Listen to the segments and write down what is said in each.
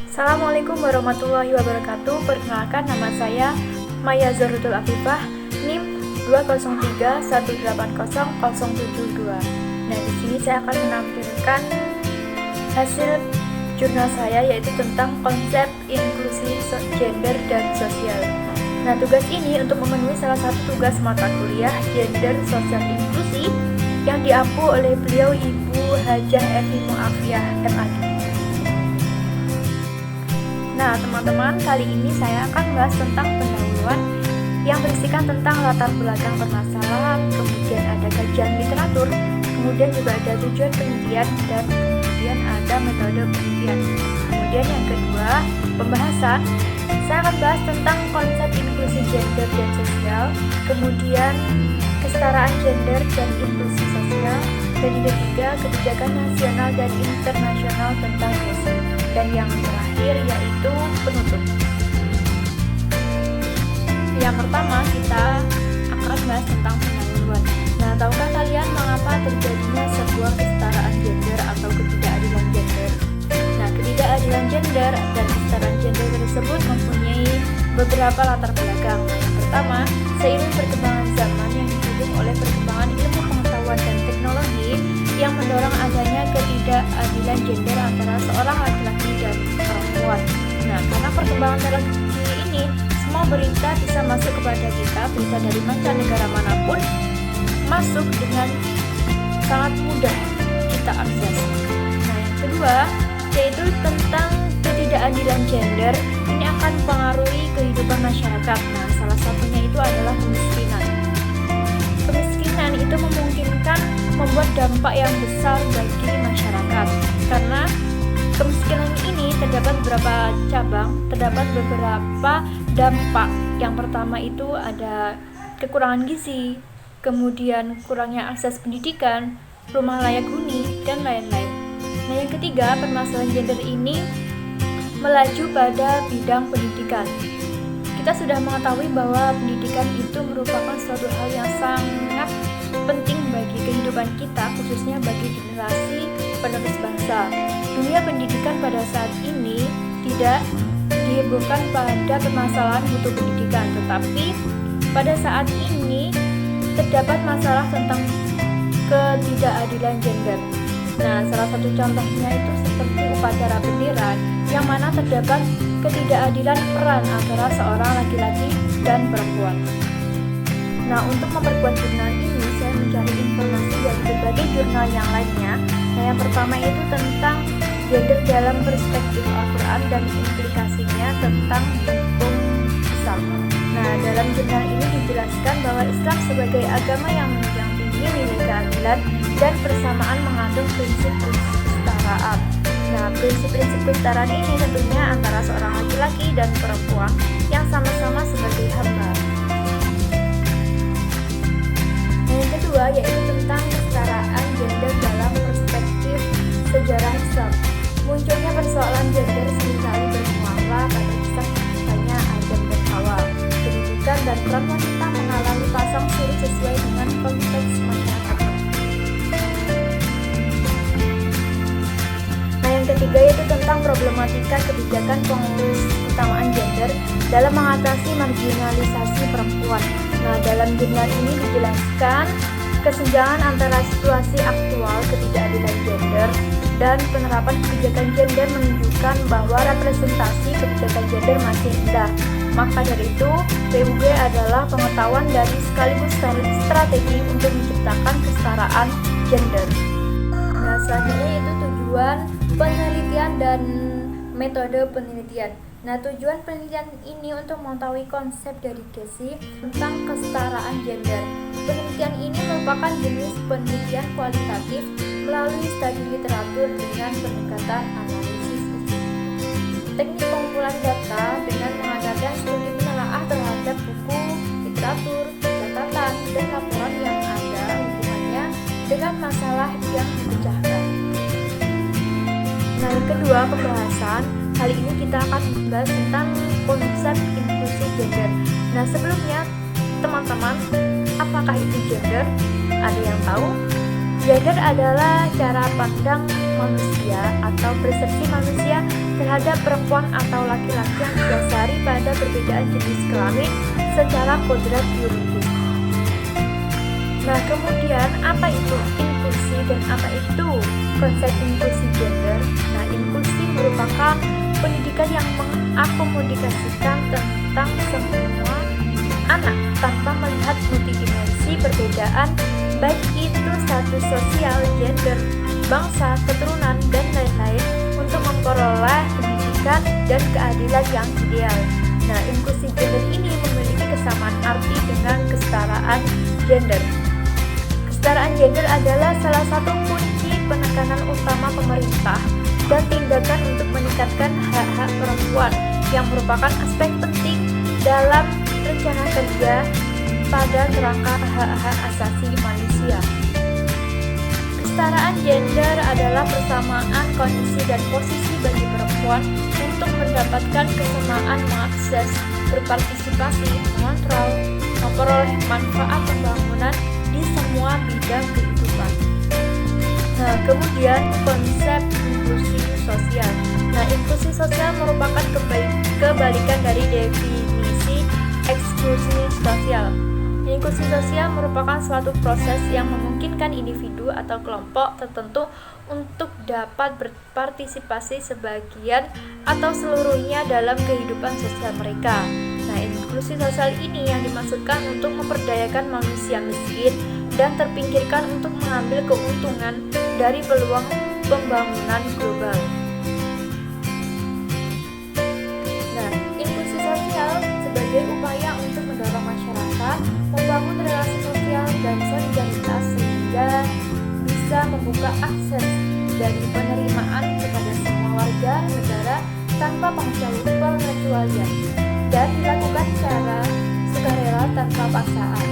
Assalamualaikum warahmatullahi wabarakatuh. Perkenalkan, nama saya Maya Zarutul Afifah, NIM 203180072. Nah, di sini saya akan menampilkan hasil jurnal saya, yaitu tentang konsep inklusi gender dan sosial. Nah, tugas ini untuk memenuhi salah satu tugas mata kuliah gender sosial inklusi yang diampu oleh beliau Ibu Hajah Evi Muafiah MAD. Nah, teman-teman, kali ini saya akan bahas tentang pendahuluan yang berisikan tentang latar belakang permasalahan, kemudian ada kajian literatur, kemudian juga ada tujuan penelitian, dan kemudian ada metode penelitian. Kemudian yang kedua, pembahasan. Saya akan bahas tentang konsep inklusi gender dan sosial, kemudian kesetaraan gender dan inklusi sosial, dan yang ketiga, kebijakan nasional dan internasional tentang GESI, dan yang terakhir yaitu penutup. Yang pertama, kita akan bahas tentang pendahuluan. Nah, tahukah kalian mengapa terjadinya sebuah kesetaraan gender atau ketidakadilan gender? Nah, ketidakadilan gender dan kesetaraan gender tersebut mempunyai beberapa latar belakang. Yang pertama, seiring perkembangan zaman yang didukung oleh perkembangan ilmu pengetahuan dan teknologi yang mendorong adanya ketidakadilan gender antara seorang laki-laki dan perempuan. Nah, karena perkembangan teknologi ini, semua berita bisa masuk kepada kita, berita dari mancanegara manapun masuk dengan sangat mudah kita akses. Nah, yang kedua yaitu tentang ketidakadilan gender. Ini akan mempengaruhi kehidupan masyarakat. Nah, salah satunya itu adalah kemiskinan. Kemiskinan itu memungkinkan membuat dampak yang besar bagi masyarakat, karena kemiskinan ini terdapat beberapa cabang, terdapat beberapa dampak. Yang pertama itu ada kekurangan gizi, kemudian kurangnya akses pendidikan, rumah layak huni, dan lain-lain. Nah, yang ketiga, permasalahan gender ini melaju pada bidang pendidikan. Kita sudah mengetahui bahwa pendidikan itu merupakan suatu hal yang sangat penting bagi kehidupan kita, khususnya bagi generasi penerus bangsa. Dunia pendidikan pada saat ini tidak dihebohkan pada permasalahan mutu pendidikan, tetapi pada saat ini terdapat masalah tentang ketidakadilan gender. Nah, salah satu contohnya itu seperti upacara bendera, yang mana terdapat ketidakadilan peran antara seorang laki-laki dan perempuan. Nah, untuk memperkuat jurnal ini, saya mencari informasi dari berbagai jurnal yang lainnya. Nah, yang pertama itu tentang gender dalam perspektif Al-Quran dan implikasinya tentang hukum Islam. Nah, dalam jurnal ini dijelaskan bahwa Islam sebagai agama yang menjunjung tinggi nilai keadilan dan persamaan mengandung prinsip-prinsip kesetaraan. Nah, prinsip-prinsip kesetaraan ini tentunya antara seorang laki-laki dan perempuan yang sama-sama sebagai hamba. Nah, yang kedua yaitu tentang kesetaraan gender dalam perspektif sejarah Islam. Munculnya persoalan gender seringkali bermuara pada kisah terciptanya Adam dan Hawa. Pendidikan dan peran wanita mengalami pasang surut sesuai dengan konteks masyarakat. Nah, yang ketiga yaitu tentang problematika kebijakan pengurus utamaan gender dalam mengatasi marginalisasi perempuan. Nah, dalam jurnal ini dijelaskan kesenjangan antara situasi aktual ketidakadilan gender dan penerapan kebijakan gender menunjukkan bahwa representasi kebijakan gender masih rendah. Maka dari itu, PUG adalah pengetahuan dari sekaligus strategi untuk menciptakan kesetaraan gender. Nah, selanjutnya yaitu tujuan penelitian dan metode penelitian. Nah, tujuan penelitian ini untuk mengetahui konsep dari GESI tentang kesetaraan gender. Penelitian ini merupakan jenis penelitian kualitatif melalui studi literatur dengan pendekatan analisis isi. Teknik pengumpulan data dengan mengadakan studi menelaah terhadap buku, literatur, catatan, dan laporan yang ada hubungannya dengan masalah yang dipecahkan. Nah, yang kedua, pembahasan. Kali ini kita akan membahas tentang konsep inklusi gender. Nah, sebelumnya, teman-teman, apakah itu gender? Ada yang tahu? Gender adalah cara pandang manusia atau persepsi manusia terhadap perempuan atau laki-laki yang didasari pada perbedaan jenis kelamin secara kodrat biologis. Nah, kemudian apa itu inklusi dan apa itu konsep inklusi gender? Nah, inklusi merupakan pendidikan yang mengakomodasikan tentang semua anak tanpa melihat multidimensi perbedaan, baik itu status sosial, gender, bangsa, keturunan, dan lain-lain, untuk memperoleh pendidikan dan keadilan yang ideal. Nah, inklusi gender ini memiliki kesamaan arti dengan kesetaraan gender. Kesetaraan gender adalah salah satu kunci penekanan utama pemerintah dan tindakan untuk meningkatkan hak-hak perempuan yang merupakan aspek penting dalam rencana kerja pada kerangka hak-hak asasi manusia. Kesetaraan gender adalah persamaan kondisi dan posisi bagi perempuan untuk mendapatkan kesamaan mengakses, berpartisipasi, mengontrol, memperoleh manfaat pembangunan di semua bidang kehidupan. Nah, kemudian konsep inklusi sosial. Nah, inklusi sosial merupakan kebalikan dari definisi eksklusi sosial. Inklusi sosial merupakan suatu proses yang memungkinkan individu atau kelompok tertentu untuk dapat berpartisipasi sebagian atau seluruhnya dalam kehidupan sosial mereka. Nah, inklusi sosial ini yang dimaksudkan untuk memperdayakan manusia miskin dan terpinggirkan untuk mengambil keuntungan dari peluang pembangunan global. Nah, inklusi sosial sebagai upaya untuk mendorong masyarakat membangun relasi sosial dan solidaritas sehingga bisa membuka akses dari penerimaan kepada semua warga negara tanpa pengecualian dan dilakukan secara sukarela tanpa paksaan.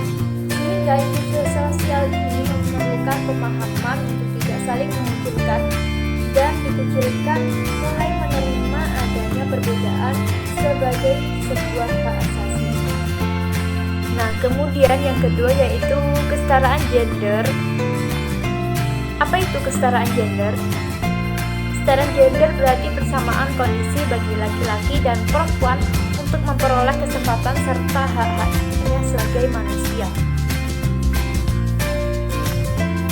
Sehingga inklusi sosial ini memerlukan pemahaman untuk tidak saling mengucilkan dan dikucilkan, mulai menerima adanya perbedaan sebagai sebuah hak asasi. Nah, kemudian yang kedua yaitu kesetaraan gender. Apa itu kesetaraan gender? Kesetaraan gender berarti persamaan kondisi bagi laki-laki dan perempuan untuk memperoleh kesempatan serta hak-haknya sebagai manusia.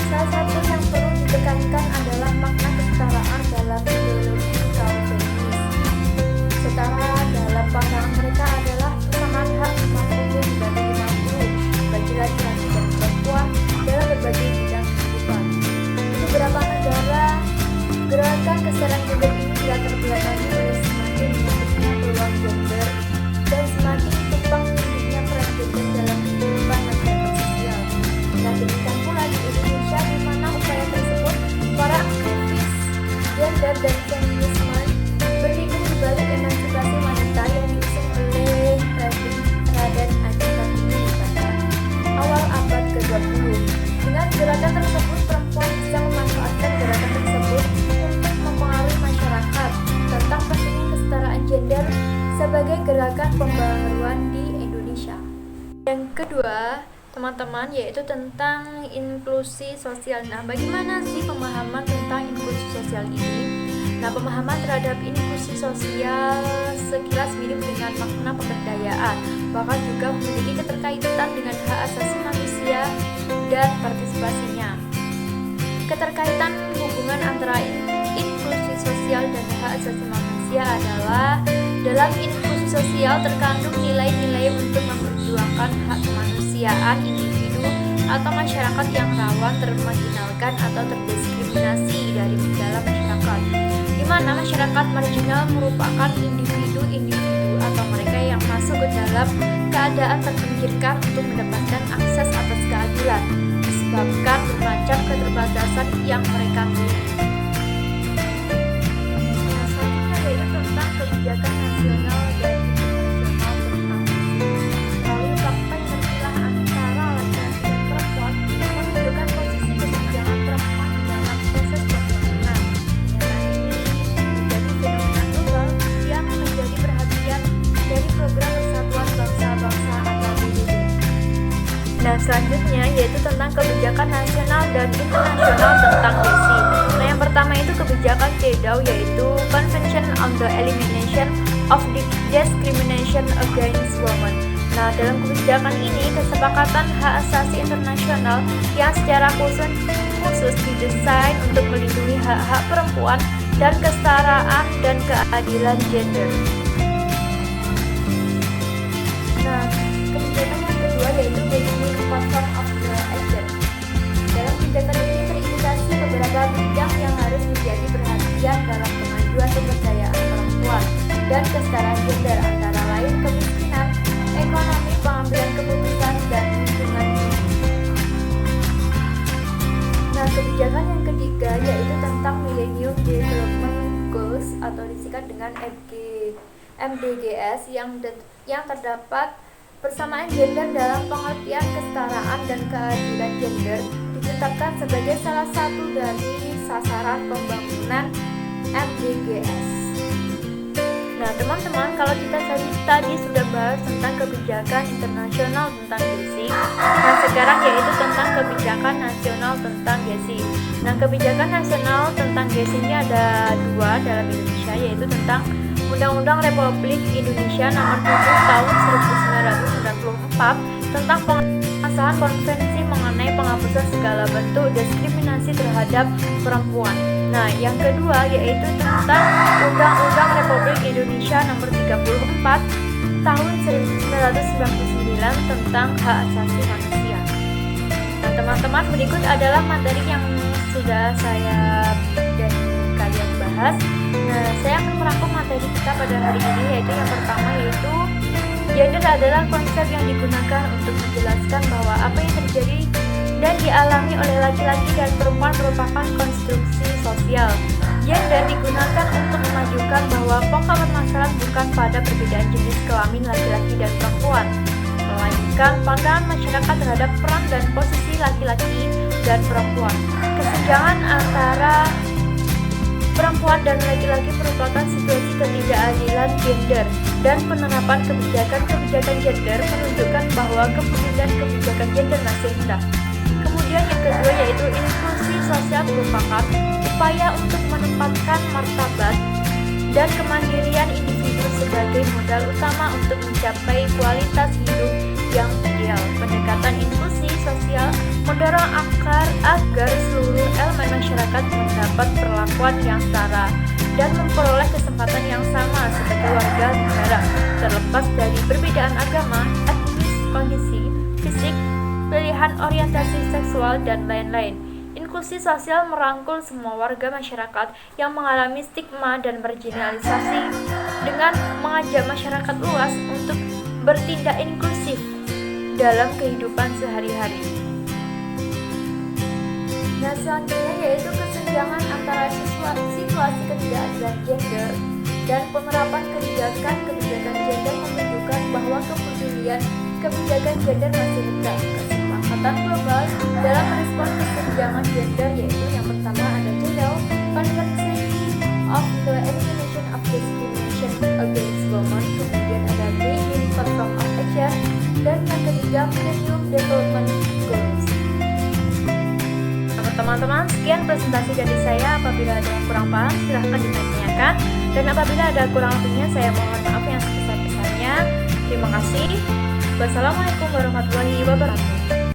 Salah satu yang perlu ditekankan adalah makna kesetaraan dalam ideologi kaum feminis. Setara dalam pandangan mereka adalah kesamaan hak 50 dibanding 50 bagi laki-laki dan perempuan dalam berbagai bidang kehidupan. Di beberapa negara, gerakan kesetaraan gender ini dilatar belakangi oleh semakin menyempitnya peluang gender dan semakin tumpang tindihnya peran gender dalam kehidupan masyarakat sosial. Nah, demikian pula di Indonesia, di mana upaya tersebut para aktivis gender dan feminisme berdiri di balik emansipasi wanita yang diusung oleh Raden Ajeng Kartini pada awal abad ke-20. Dengan gerakan tersebut, perempuan bisa memanfaatkan gerakan tersebut untuk mempengaruhi masyarakat tentang pentingnya kesetaraan gender sebagai gerakan pembaruan di Indonesia. Yang kedua, teman-teman, yaitu tentang inklusi sosial. Nah, bagaimana sih pemahaman tentang inklusi sosial ini? Nah, pemahaman terhadap inklusi sosial sekilas mirip dengan makna pemberdayaan, bahkan juga memiliki keterkaitan dengan hak asasi manusia dan partisipasinya. Keterkaitan hubungan antara inklusi sosial dan hak asasi manusia adalah dalam inklusi sosial terkandung nilai-nilai untuk memperjuangkan hak kemanusiaan individu atau masyarakat yang rawan termarginalkan atau terdiskriminasi dari dalam masyarakat, di mana masyarakat marginal merupakan individu-individu atau mereka yang masuk ke dalam keadaan terpinggirkan untuk mendapatkan akses atas keadilan disebabkan bermacam keterbatasan yang mereka miliki. Nah, selanjutnya yaitu tentang kebijakan nasional dan internasional tentang melalui fakta yang terpilah antara laki-laki dan perempuan menunjukkan posisi kesenjangan perempuan dalam proses pembangunan. Kenyataan ini menjadi fenomena global yang menjadi perhatian dari program Persatuan Bangsa-Bangsa atau PBB. Nah, selanjutnya yaitu tentang kebijakan nasional dan internasional tentang DESI. Nah, yang pertama pertama itu kebijakan CEDAW, yaitu Convention on the Elimination of Discrimination Against Women. Nah, dalam kebijakan ini kesepakatan hak asasi internasional yang secara khusus didesain untuk melindungi hak-hak perempuan dan kesetaraan dan keadilan gender. Nah, kebijakan yang kedua yaitu Beijing Conference of the Agent. Dalam kebijakan ini terindikasi beberapa bidang yang harus menjadi perhatian dalam kemajuan pemberdayaan perempuan dan kesetaraan gender, antara lain kemiskinan, ekonomi, pengambilan keputusan, dan lingkungan hidup. Nah, kebijakan yang ketiga yaitu tentang Millennium Development Goals atau disingkat dengan MDGs yang terdapat persamaan gender dalam pengertian kesetaraan dan keadilan gender ditetapkan sebagai salah satu dari sasaran pembangunan MDGs. Nah, teman-teman, kalau kita tadi sudah bahas tentang kebijakan internasional tentang GESI, nah sekarang yaitu tentang kebijakan nasional tentang GESI. Nah, kebijakan nasional tentang GESI ini ada dua dalam Indonesia, yaitu tentang Undang-Undang Republik Indonesia Nomor 7 Tahun 1994 tentang pengesahan konvensi mengenai penghapusan segala bentuk diskriminasi terhadap perempuan. Nah, yang kedua yaitu tentang Undang-Undang Republik Indonesia Nomor 34 Tahun 1999 tentang hak asasi manusia. Nah, teman-teman, berikut adalah materi yang sudah saya dan kalian bahas. Nah, saya akan merangkum materi kita pada hari ini, yaitu yang pertama yaitu gender adalah konsep yang digunakan untuk menjelaskan bahwa apa yang terjadi dan dialami oleh laki-laki dan perempuan merupakan konstruksi sosial. Gender digunakan untuk memajukan bahwa pokok permasalahan bukan pada perbedaan jenis kelamin laki-laki dan perempuan, melainkan pandangan masyarakat terhadap peran dan posisi laki-laki dan perempuan. Kesenjangan antara perempuan dan laki-laki merupakan situasi ketidakadilan gender, dan penerapan kebijakan gender menunjukkan bahwa kepedulian kebijakan gender masih rendah. Kemudian yang kedua yaitu inklusi sosial merupakan upaya untuk menempatkan martabat dan kemandirian individu sebagai modal utama untuk mencapai kualitas hidup yang ideal. Pendekatan inklusi sosial mendorong agar seluruh elemen masyarakat mendapat perlakuan yang setara dan memperoleh kesempatan yang sama sebagai warga negara, terlepas dari perbedaan agama, etnis, kondisi fisik, pilihan orientasi seksual, dan lain-lain. Inklusi sosial merangkul semua warga masyarakat yang mengalami stigma dan marginalisasi dengan mengajak masyarakat luas untuk bertindak inklusif dalam kehidupan sehari-hari. Nah, selanjutnya yaitu kesenjangan antara situasi ketidakadilan gender dan penerapan kebijakan gender menunjukkan bahwa kepedulian kebijakan gender masih rendah. Kesepakatan global dalam merespon kesenjangan gender yaitu yang pertama ada CEDAW, Convention of the Elimination of Discrimination Against Women, kemudian ada Beijing Conference of Action, dan yang ketiga Millennium Development Goals. Teman-teman, sekian presentasi dari saya. Apabila ada yang kurang paham, silahkan ditanyakan, dan apabila ada kurang lebihnya, saya mohon maaf yang sebesar-besarnya. Terima kasih. Wassalamualaikum warahmatullahi wabarakatuh.